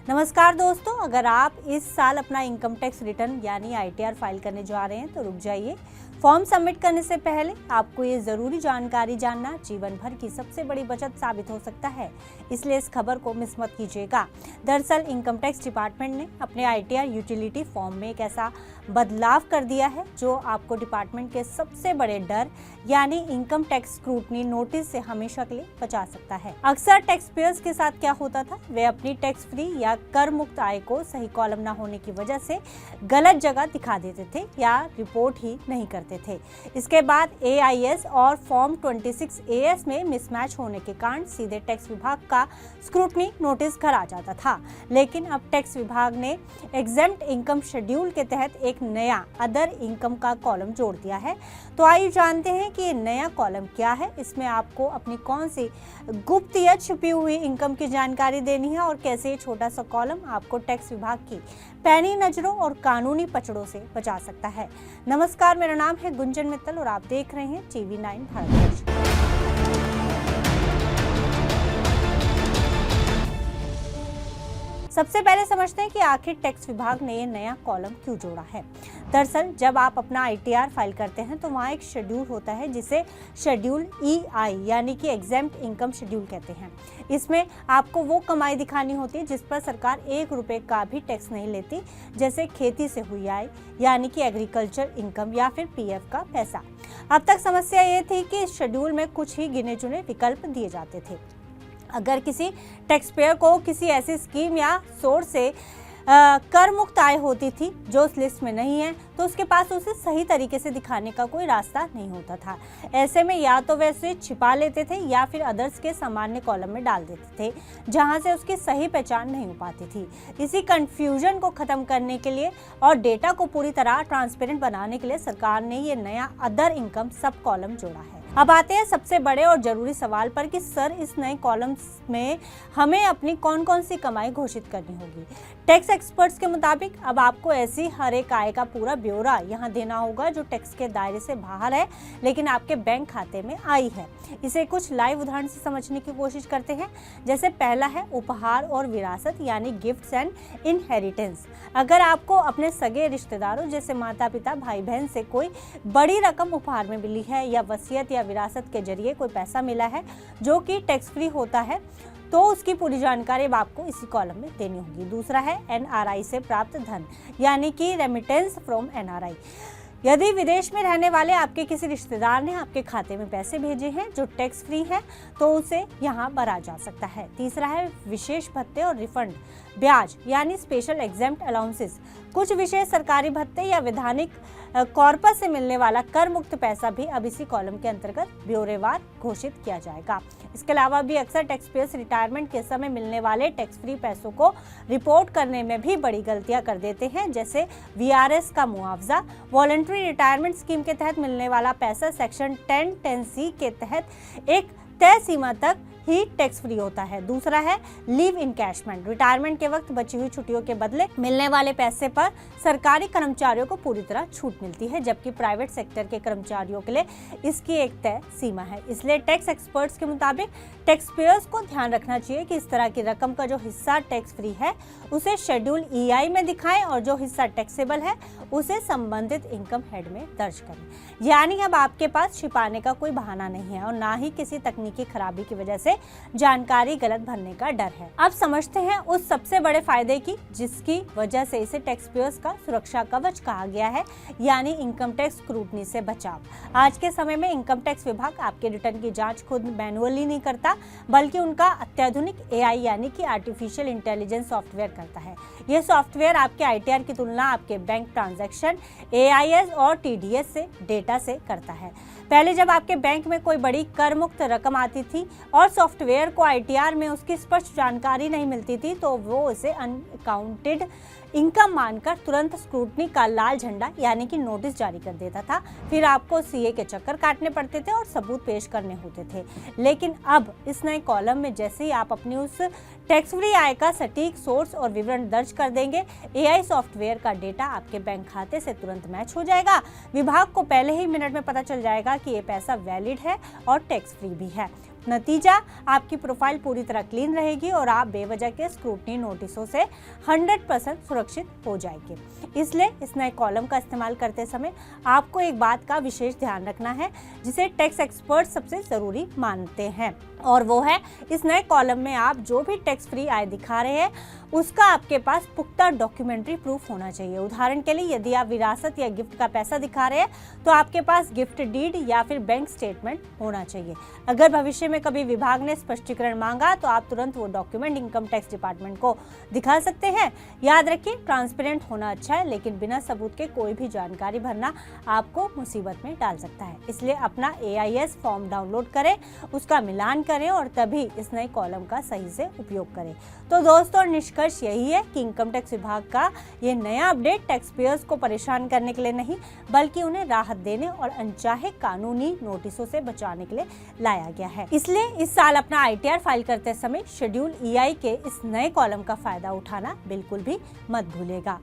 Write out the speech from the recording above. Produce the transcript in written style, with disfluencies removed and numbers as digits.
नमस्कार दोस्तों, अगर आप इस साल अपना इनकम टैक्स रिटर्न यानी आईटीआर फाइल करने जा रहे हैं तो रुक जाइए। फॉर्म सबमिट करने से पहले आपको ये ज़रूरी जानकारी जानना जीवन भर की सबसे बड़ी बचत साबित हो सकता है, इसलिए इस खबर को मिस मत कीजिएगा। दरअसल इनकम टैक्स डिपार्टमेंट ने अपने आईटीआर यूटिलिटी फॉर्म में एक ऐसा बदलाव कर दिया है जो आपको डिपार्टमेंट के सबसे बड़े डर यानी इनकम टैक्स स्क्रूटनी नोटिस से हमेशा के लिए बचा सकता है। अक्सर टैक्स पेयर्स के साथ क्या होता था, वे अपनी टैक्स फ्री या कर मुक्त आय को सही कॉलम न होने की वजह से गलत जगह दिखा देते थे या रिपोर्ट ही नहीं करते थे। इसके बाद एआईएस और फॉर्म 26 एएस में मिसमैच होने के कारण सीधे टैक्स विभाग का स्क्रूटनी नोटिस घर आ जाता था। लेकिन अब टैक्स विभाग ने एग्जेम्प्ट इनकम शेड्यूल के तहत एक नया अदर इनकम का कॉलम जोड़ दिया है। तो आइए जानते हैं कि ये नया कॉलम क्या है, इसमें आपको अपनी कौन सी गुप्त या छुपी हुई इनकम की जानकारी देनी है और कैसे ये छोटा सा कॉलम आपको टैक्स विभाग की पैनी नजरों और कानूनी पचड़ों से बचा सकता है। नमस्कार, मेरा नाम है गुंजन मित्तल और आप देख रहे हैं TV9 भारत। सबसे पहले समझते हैं कि आखिर टैक्स विभाग ने ये नया कॉलम क्यों जोड़ा है। दरअसल जब आप अपना आईटीआर फाइल करते हैं तो वहाँ एक शेड्यूल होता है जिसे शेड्यूल EI यानी कि एग्जेम्प्ट इनकम शेड्यूल कहते हैं। इसमें आपको वो कमाई दिखानी होती है जिस पर सरकार 1 रुपये का भी टैक्स नहीं लेती, जैसे खेती से हुई आय यानी कि एग्रीकल्चर इनकम या फिर PF का पैसा। अब तक समस्या ये थी कि इस शेड्यूल में कुछ ही गिने चुने विकल्प दिए जाते थे। अगर किसी टैक्स पेयर को किसी ऐसी स्कीम या सोर्स से कर मुक्त आय होती थी जो उस लिस्ट में नहीं है, तो उसके पास उसे सही तरीके से दिखाने का कोई रास्ता नहीं होता था। ऐसे में या तो वैसे छिपा लेते थे या फिर अदर्स के सामान्य कॉलम में डाल देते थे जहां से उसकी सही पहचान नहीं हो पाती थी। इसी कंफ्यूजन को खत्म करने के लिए और डेटा को पूरी तरह ट्रांसपेरेंट बनाने के लिए सरकार ने ये नया अदर इनकम सब कॉलम जोड़ा है। अब आते हैं सबसे बड़े और जरूरी सवाल पर कि सर इस नए कॉलम्स में हमें अपनी कौन कौन सी कमाई घोषित करनी होगी। टैक्स एक्सपर्ट्स के मुताबिक अब आपको ऐसी हर एक आय का पूरा ब्यौरा यहाँ देना होगा जो टैक्स के दायरे से बाहर है लेकिन आपके बैंक खाते में आई है। इसे कुछ लाइव उदाहरण से समझने की कोशिश करते हैं। जैसे पहला है उपहार और विरासत यानी गिफ्ट्स एंड इनहेरिटेंस। अगर आपको अपने सगे रिश्तेदारों जैसे माता पिता भाई बहन से कोई बड़ी रकम उपहार में मिली है या वसीयत या विरासत के जरिए कोई पैसा मिला है जो कि टैक्स फ्री होता है, तो उसकी पूरी जानकारी अब आपको इसी कॉलम में देनी होगी। दूसरा है NRI से प्राप्त धन यानी कि रेमिटेंस फ्रॉम NRI। यदि विदेश में रहने वाले आपके किसी रिश्तेदार ने आपके खाते में पैसे भेजे हैं जो टैक्स फ्री है तो उसे यहाँ भरा जा सकता है। तीसरा है विशेष भत्ते और रिफंड ब्याज यानी स्पेशल एग्जेम्प्ट अलाउंसेस। कुछ विशेष सरकारी भत्ते या वैधानिक कॉर्पस से मिलने वाला कर मुक्त पैसा भी अब इसी कॉलम के अंतर्गत ब्यौरेवार घोषित किया जाएगा। इसके अलावा भी अक्सर टैक्स पेयर्स रिटायरमेंट के समय मिलने वाले टैक्स फ्री पैसों को रिपोर्ट करने में भी बड़ी गलतियां कर देते हैं, जैसे VRS का मुआवजा, वॉलंटरी रिटायरमेंट स्कीम के तहत मिलने वाला पैसा सेक्शन 10(10)(c) के तहत एक तय सीमा तक ही टैक्स फ्री होता है। दूसरा है लीव इनकैशमेंट। रिटायरमेंट के वक्त बची हुई छुट्टियों के बदले मिलने वाले पैसे पर सरकारी कर्मचारियों को पूरी तरह छूट मिलती है, जबकि प्राइवेट सेक्टर के कर्मचारियों के लिए इसकी एक तय सीमा है। इसलिए टैक्स एक्सपर्ट्स के मुताबिक टैक्स पेयर्स को ध्यान रखना चाहिए कि इस तरह की रकम का जो हिस्सा टैक्स फ्री है उसे शेड्यूल EI में दिखाएं और जो हिस्सा टैक्सेबल है उसे संबंधित इनकम हेड में दर्ज करें। यानी अब आपके पास छिपाने का कोई बहाना नहीं है और ना ही किसी तकनीकी खराबी की वजह से जानकारी गलत भरने का डर है। अब समझते हैं उस सबसे बड़े फायदे की जिसकी वजह से इसे टैक्स पेयर्स का सुरक्षा कवच कहा गया है, यानी इनकम टैक्स स्क्रूटनी से बचाव। आज के समय में इनकम टैक्स विभाग आपके रिटर्न की जांच खुद मैनुअली नहीं करता बल्कि उनका अत्याधुनिक AI यानी कि आर्टिफिशियल इंटेलिजेंस सॉफ्टवेयर करता है। यह सॉफ्टवेयर आपके आईटीआर की तुलना आपके बैंक ट्रांजैक्शन, AIS और TDS से डेटा से करता है। पहले जब आपके बैंक में कोई बड़ी कर मुक्त रकम आती थी और सॉफ्टवेयर को आईटीआर में उसकी स्पष्ट जानकारी नहीं मिलती थी तो वो उसे अनकाउंटेड इनकम मानकर तुरंत स्क्रूटनी का लाल झंडा यानी कि नोटिस जारी कर देता था। फिर आपको CA के चक्कर काटने पड़ते थे और सबूत पेश करने होते थे। लेकिन अब इस नए कॉलम में जैसे ही आप अपनी उस टैक्स फ्री आय का सटीक सोर्स और विवरण दर्ज कर देंगे, AI सॉफ्टवेयर का डेटा आपके बैंक खाते से तुरंत मैच हो जाएगा। विभाग को पहले ही मिनट में पता चल जाएगा कि ये पैसा वैलिड है और टैक्स फ्री भी है। नतीजा, आपकी प्रोफाइल पूरी तरह क्लीन रहेगी और आप बेवजह के स्क्रूटनी नोटिसों से 100% सुरक्षित हो जाएंगे। इसलिए इस नए कॉलम का इस्तेमाल करते समय आपको एक बात का विशेष ध्यान रखना है जिसे टैक्स एक्सपर्ट सबसे जरूरी मानते हैं, और वो है इस नए कॉलम में आप जो भी टैक्स फ्री आय दिखा रहे हैं उसका आपके पास पुख्ता डॉक्यूमेंट्री प्रूफ होना चाहिए। उदाहरण के लिए यदि आप विरासत या गिफ्ट का पैसा दिखा रहे हैं तो आपके पास गिफ्ट डीड या फिर बैंक स्टेटमेंट होना चाहिए। अगर भविष्य में कभी विभाग ने स्पष्टीकरण मांगा तो आप तुरंत वो डॉक्यूमेंट इनकम टैक्स डिपार्टमेंट को दिखा सकते हैं। याद रखिए, ट्रांसपेरेंट होना अच्छा है, लेकिन बिना सबूत के कोई भी जानकारी भरना आपको मुसीबत में डाल सकता है। इसलिए अपना AIS फॉर्म डाउनलोड करें, उसका मिलान करें और तभी इस नए कॉलम का सही से उपयोग करें। तो दोस्तों, निष्कर्ष यही है कि इनकम टैक्स विभाग का ये नया अपडेट टैक्स पेयर्स को परेशान करने के लिए नहीं, बल्कि उन्हें राहत देने और अनचाहे कानूनी नोटिसों से बचाने के लिए लाया गया है। इसलिए इस साल अपना ITR फाइल करते समय शेड्यूल EI के इस नए कॉलम का फायदा उठाना बिल्कुल भी मत भूलिएगा।